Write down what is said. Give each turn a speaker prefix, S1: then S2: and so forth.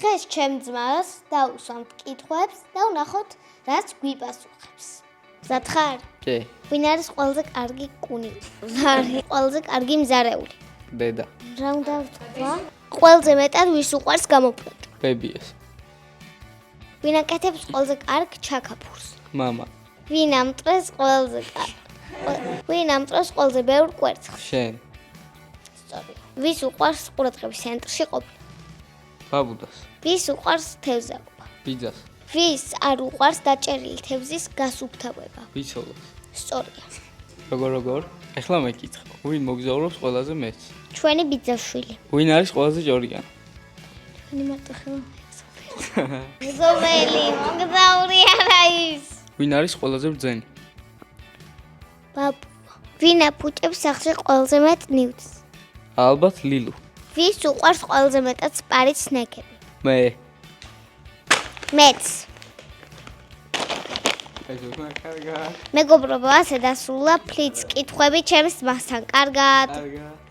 S1: დღეს ჩემ ძმას დავუსვამთ კითხვებს და ვნახოთ, რაც გვიპასუხებს. მზად ხარ?
S2: კი.
S1: ვინ არის ყველაზე კარგი კუნი? ყველაზე კარგი მზარეული?
S2: დედა.
S1: რა უნდა ვთქვა? ყველაზე მეტად ვის უყვარს გამოფრინდა?
S2: ბებიას.
S1: ვინ აკეთებს ყველაზე კარგ ჩაქაფურს?
S2: მამა.
S1: ვინ ამტრეს ყველაზე კარგ? ვინ ამტრეს ყველაზე ბევრ კვერცხს?
S2: შენ.
S1: სწორია. ვის უყვარს ყურადღების ცენტრში ყოფნა?
S2: ბაბუდას.
S1: ვის უყვარს თევზაობა?
S2: ბიძას.
S1: ვის არ უყვარს დაჭერილი თევზის გასუფთავება?
S2: ვიცოლას.
S1: სწორია.
S2: როგორ? ეხლა მეკითხა. ვინ მოგზაურობს ყველაზე მეც?
S1: ჩვენი ბიძაშვილი.
S2: ვინ არის ყველაზე ჭორიანი?
S1: ჩვენი მარტო მეზობელი, მოგზაური არა ის.
S2: ვინ არის ყველაზე ბრძენი?
S1: ბაბუ. ვინ აფუჭებს სახლში ყველაზე მეტ ნივთს?
S2: ალბათ ლილუ.
S1: ვის უყვარს ყველაზე მეტად სპარით სნეკები?
S2: მე.
S1: მეც.
S2: ეს უკვე კარგად.
S1: მეგობრობა ასე დასრულა, ფლიც კითხვები ჩემს ძმასთან. კარგად.
S2: კარგად.